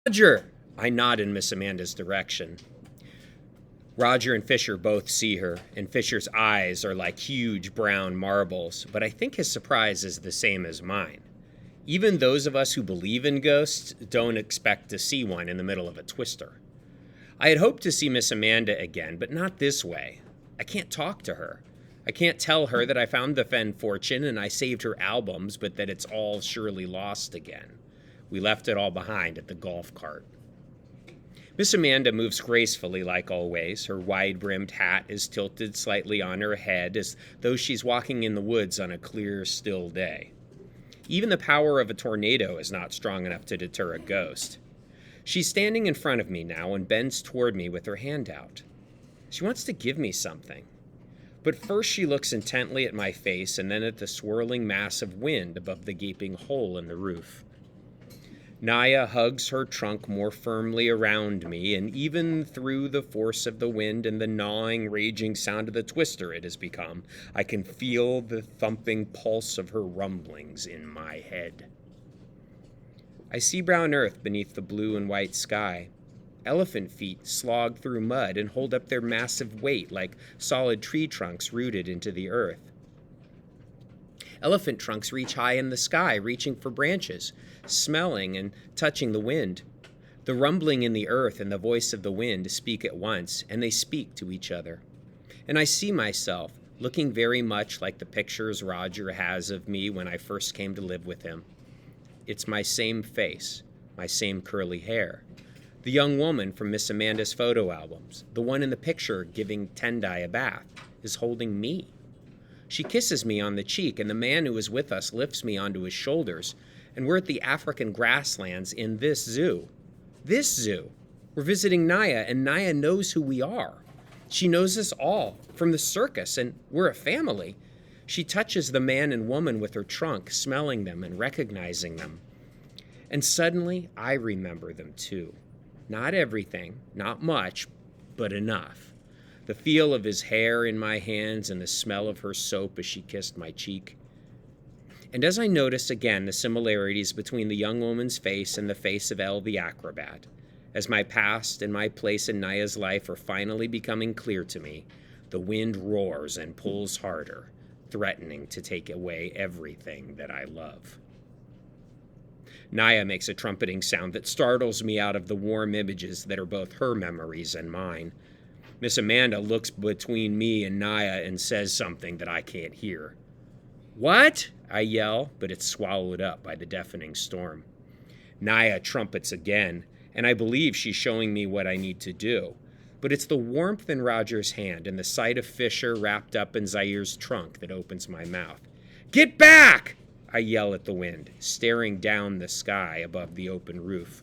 Roger! I nod in Miss Amanda's direction. Roger and Fisher both see her, and Fisher's eyes are like huge brown marbles, but I think his surprise is the same as mine. Even those of us who believe in ghosts don't expect to see one in the middle of a twister. I had hoped to see Miss Amanda again, but not this way. I can't talk to her. I can't tell her that I found the Fen fortune and I saved her albums, but that it's all surely lost again. We left it all behind at the golf cart. Miss Amanda moves gracefully like always. Her wide-brimmed hat is tilted slightly on her head as though she's walking in the woods on a clear, still day. Even the power of a tornado is not strong enough to deter a ghost. She's standing in front of me now and bends toward me with her hand out. She wants to give me something. But first she looks intently at my face and then at the swirling mass of wind above the gaping hole in the roof. Naya hugs her trunk more firmly around me, and even through the force of the wind and the gnawing, raging sound of the twister it has become, I can feel the thumping pulse of her rumblings in my head. I see brown earth beneath the blue and white sky. Elephant feet slog through mud and hold up their massive weight like solid tree trunks rooted into the earth. Elephant trunks reach high in the sky, reaching for branches, smelling and touching the wind. The rumbling in the earth and the voice of the wind speak at once, and they speak to each other. And I see myself, looking very much like the pictures Roger has of me when I first came to live with him. It's my same face, my same curly hair. The young woman from Miss Amanda's photo albums, the one in the picture giving Tendai a bath, is holding me. She kisses me on the cheek, and the man who was with us lifts me onto his shoulders, and we're at the African grasslands in this zoo. This zoo. We're visiting Naya, and Naya knows who we are. She knows us all, from the circus, and we're a family. She touches the man and woman with her trunk, smelling them and recognizing them. And suddenly, I remember them too. Not everything, not much, but enough. The feel of his hair in my hands and the smell of her soap as she kissed my cheek. And as I notice again the similarities between the young woman's face and the face of Elle the acrobat, as my past and my place in Naya's life are finally becoming clear to me, the wind roars and pulls harder, threatening to take away everything that I love. Naya makes a trumpeting sound that startles me out of the warm images that are both her memories and mine. Miss Amanda looks between me and Naya and says something that I can't hear. "What?" I yell, but it's swallowed up by the deafening storm. Naya trumpets again, and I believe she's showing me what I need to do. But it's the warmth in Roger's hand and the sight of Fisher wrapped up in Zaire's trunk that opens my mouth. "Get back!" I yell at the wind, staring down the sky above the open roof.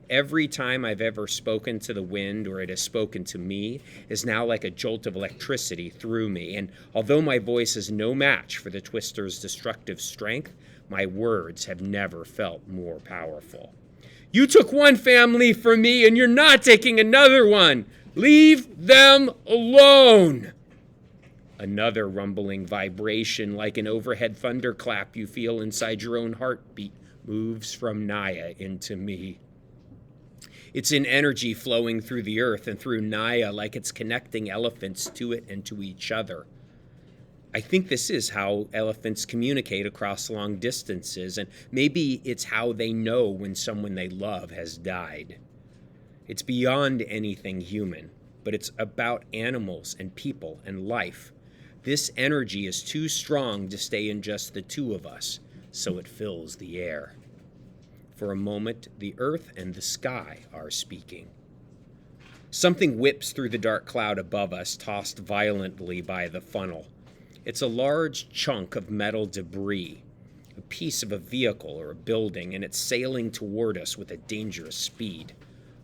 Every time I've ever spoken to the wind or it has spoken to me is now like a jolt of electricity through me, and although my voice is no match for the twister's destructive strength, my words have never felt more powerful. "You took one family from me and you're not taking another one! Leave them alone!" Another rumbling vibration like an overhead thunderclap you feel inside your own heartbeat moves from Naya into me. It's an energy flowing through the earth and through Naya like it's connecting elephants to it and to each other. I think this is how elephants communicate across long distances, and maybe it's how they know when someone they love has died. It's beyond anything human, but it's about animals and people and life. This energy is too strong to stay in just the two of us, so it fills the air. For a moment, the earth and the sky are speaking. Something whips through the dark cloud above us, tossed violently by the funnel. It's a large chunk of metal debris, a piece of a vehicle or a building, and it's sailing toward us with a dangerous speed.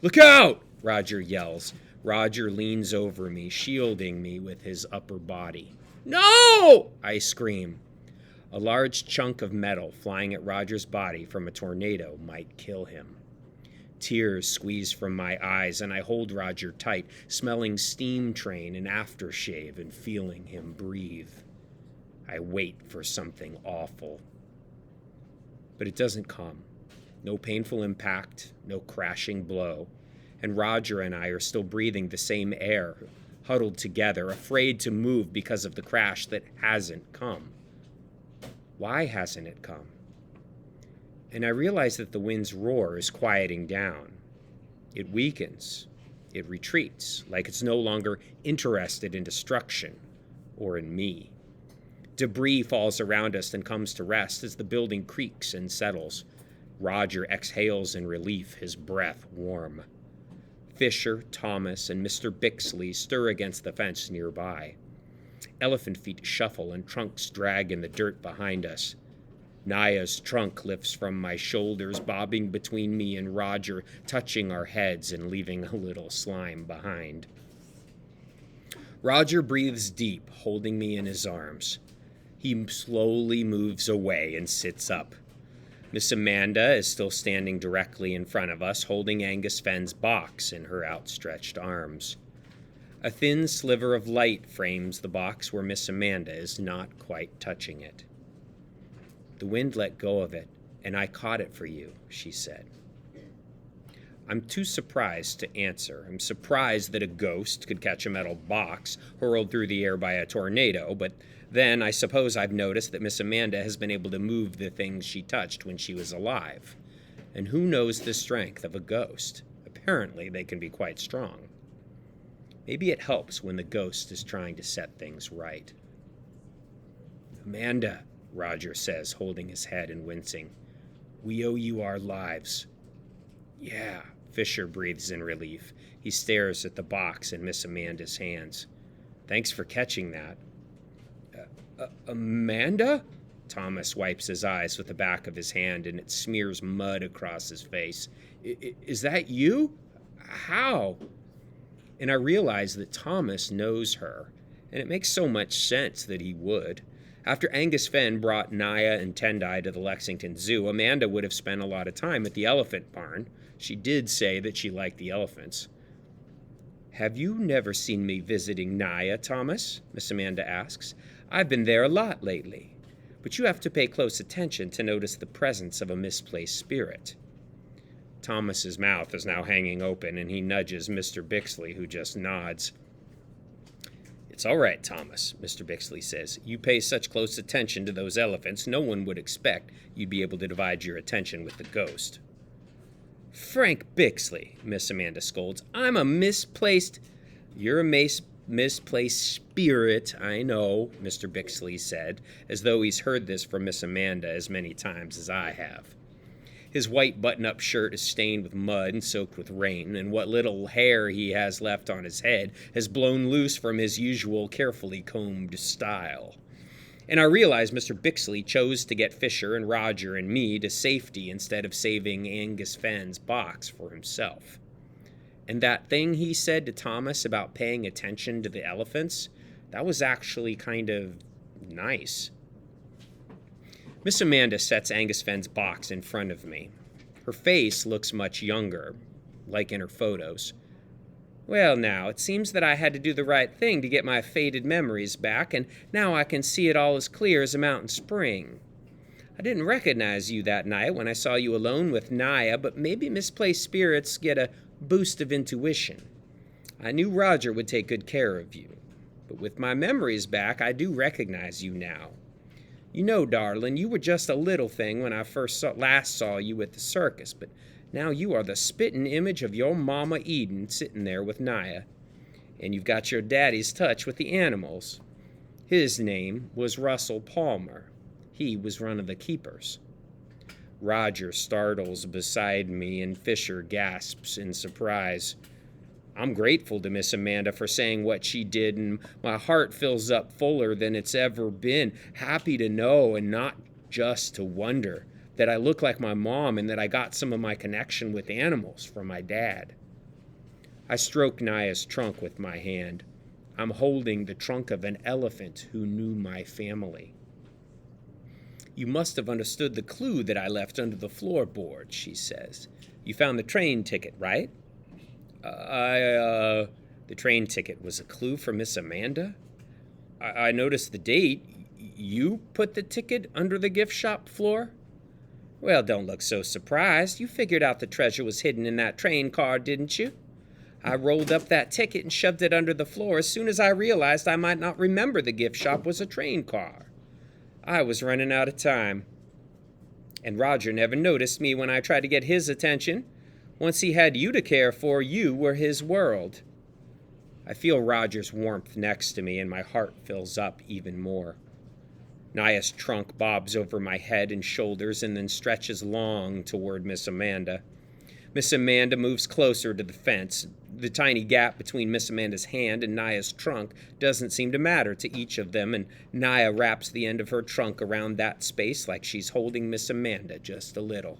"Look out!" Roger yells. Roger leans over me, shielding me with his upper body. "No!" I scream. A large chunk of metal flying at Roger's body from a tornado might kill him. Tears squeeze from my eyes, and I hold Roger tight, smelling steam train and aftershave and feeling him breathe. I wait for something awful. But it doesn't come. No painful impact, no crashing blow. And Roger and I are still breathing the same air, huddled together, afraid to move because of the crash that hasn't come. Why hasn't it come? And I realize that the wind's roar is quieting down. It weakens. It retreats, like it's no longer interested in destruction or in me. Debris falls around us and comes to rest as the building creaks and settles. Roger exhales in relief, his breath warm. Fisher, Thomas, and Mr. Bixley stir against the fence nearby. Elephant feet shuffle and trunks drag in the dirt behind us. Naya's trunk lifts from my shoulders, bobbing between me and Roger, touching our heads and leaving a little slime behind. Roger breathes deep, holding me in his arms. He slowly moves away and sits up. Miss Amanda is still standing directly in front of us, holding Angus Fenn's box in her outstretched arms. A thin sliver of light frames the box where Miss Amanda is not quite touching it. The wind let go of it, and I caught it for you, she said. I'm too surprised to answer. I'm surprised that a ghost could catch a metal box hurled through the air by a tornado, but then I suppose I've noticed that Miss Amanda has been able to move the things she touched when she was alive. And who knows the strength of a ghost? Apparently, they can be quite strong. Maybe it helps when the ghost is trying to set things right. Amanda, Roger says, holding his head and wincing. We owe you our lives. Yeah, Fisher breathes in relief. He stares at the box in Miss Amanda's hands. Thanks for catching that. Amanda? Thomas wipes his eyes with the back of his hand and it smears mud across his face. Is that you? How? And I realize that Thomas knows her, and it makes so much sense that he would. After Angus Fenn brought Naya and Tendai to the Lexington Zoo, Amanda would have spent a lot of time at the elephant barn. She did say that she liked the elephants. Have you never seen me visiting Naya, Thomas? Miss Amanda asks. I've been there a lot lately, but you have to pay close attention to notice the presence of a misplaced spirit. Thomas's mouth is now hanging open, and he nudges Mr. Bixley, who just nods. It's all right, Thomas, Mr. Bixley says. You pay such close attention to those elephants, no one would expect you'd be able to divide your attention with the ghost. Frank Bixley, Miss Amanda scolds. I'm a misplaced... You're a misplaced spirit, I know, Mr. Bixley said, as though he's heard this from Miss Amanda as many times as I have. His white button-up shirt is stained with mud and soaked with rain, and what little hair he has left on his head has blown loose from his usual carefully combed style. And I realize Mr. Bixley chose to get Fisher and Roger and me to safety instead of saving Angus Fenn's box for himself. And that thing he said to Thomas about paying attention to the elephants, that was actually kind of nice. Miss Amanda sets Angus Fenn's box in front of me. Her face looks much younger, like in her photos. Well, now, it seems that I had to do the right thing to get my faded memories back, and now I can see it all as clear as a mountain spring. I didn't recognize you that night when I saw you alone with Naya, but maybe misplaced spirits get a boost of intuition. I knew Roger would take good care of you, but with my memories back, I do recognize you now. You know, darling, you were just a little thing when I last saw you at the circus, but now you are the spitting image of your Mama Eden sitting there with Naya. And you've got your daddy's touch with the animals. His name was Russell Palmer. He was one of the keepers. Roger startles beside me, and Fisher gasps in surprise. I'm grateful to Miss Amanda for saying what she did, and my heart fills up fuller than it's ever been, happy to know and not just to wonder that I look like my mom and that I got some of my connection with animals from my dad. I stroke Naya's trunk with my hand. I'm holding the trunk of an elephant who knew my family. You must have understood the clue that I left under the floorboard, she says. You found the train ticket, right? The train ticket was a clue for Miss Amanda? I noticed the date. You put the ticket under the gift shop floor? Well, don't look so surprised. You figured out the treasure was hidden in that train car, didn't you? I rolled up that ticket and shoved it under the floor as soon as I realized I might not remember the gift shop was a train car. I was running out of time. And Roger never noticed me when I tried to get his attention. Once he had you to care for, you were his world. I feel Roger's warmth next to me, and my heart fills up even more. Naya's trunk bobs over my head and shoulders and then stretches long toward Miss Amanda. Miss Amanda moves closer to the fence. The tiny gap between Miss Amanda's hand and Naya's trunk doesn't seem to matter to each of them, and Naya wraps the end of her trunk around that space like she's holding Miss Amanda just a little.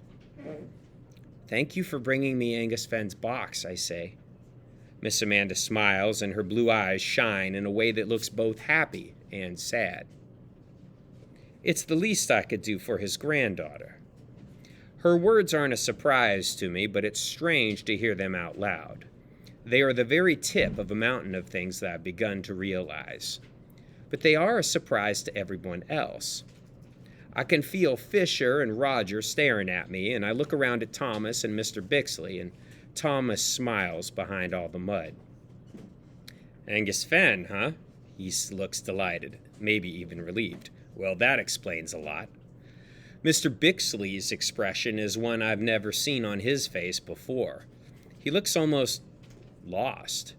Thank you for bringing me Angus Fenn's box, I say. Miss Amanda smiles, and her blue eyes shine in a way that looks both happy and sad. It's the least I could do for his granddaughter. Her words aren't a surprise to me, but it's strange to hear them out loud. They are the very tip of a mountain of things that I've begun to realize. But they are a surprise to everyone else. I can feel Fisher and Roger staring at me, and I look around at Thomas and Mr. Bixley, and Thomas smiles behind all the mud. Angus Fenn, huh? He looks delighted, maybe even relieved. Well, that explains a lot. Mr. Bixley's expression is one I've never seen on his face before. He looks almost lost.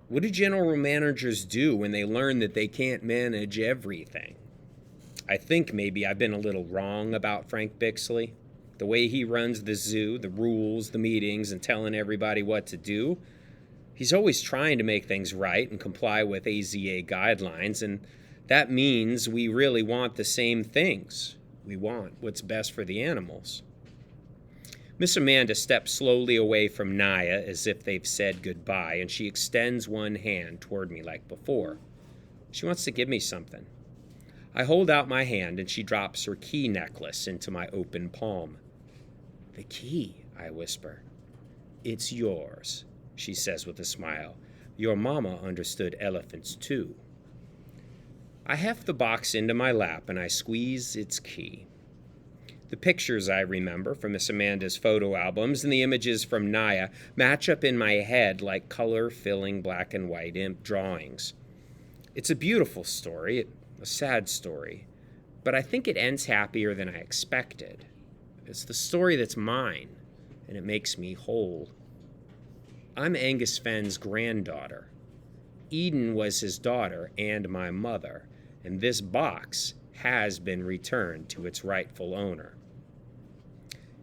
What do general managers do when they learn that they can't manage everything? I think maybe I've been a little wrong about Frank Bixley. The way he runs the zoo, the rules, the meetings, and telling everybody what to do. He's always trying to make things right and comply with AZA guidelines, and that means we really want the same things. We want what's best for the animals. Miss Amanda steps slowly away from Naya as if they've said goodbye, and she extends one hand toward me like before. She wants to give me something. I hold out my hand, and she drops her key necklace into my open palm. The key, I whisper. It's yours, she says with a smile. Your mama understood elephants too. I heft the box into my lap and I squeeze its key. The pictures I remember from Miss Amanda's photo albums and the images from Naya match up in my head like color-filling black and white imp drawings. It's a beautiful story, a sad story, but I think it ends happier than I expected. It's the story that's mine, and it makes me whole. I'm Angus Fenn's granddaughter. Eden was his daughter and my mother, and this box has been returned to its rightful owner.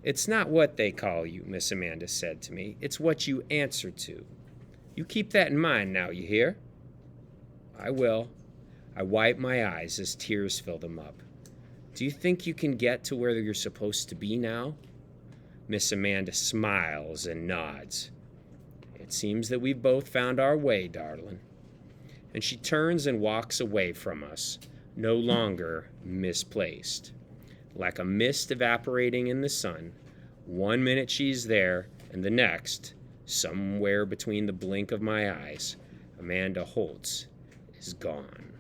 It's not what they call you, Miss Amanda said to me. It's what you answer to. You keep that in mind now, you hear? I will. I wipe my eyes as tears fill them up. Do you think you can get to where you're supposed to be now? Miss Amanda smiles and nods. It seems that we've both found our way, darling. And she turns and walks away from us, no longer misplaced. Like a mist evaporating in the sun, 1 minute she's there, and the next, somewhere between the blink of my eyes, Amanda Holtz is gone.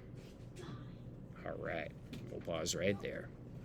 All right, we'll pause right there.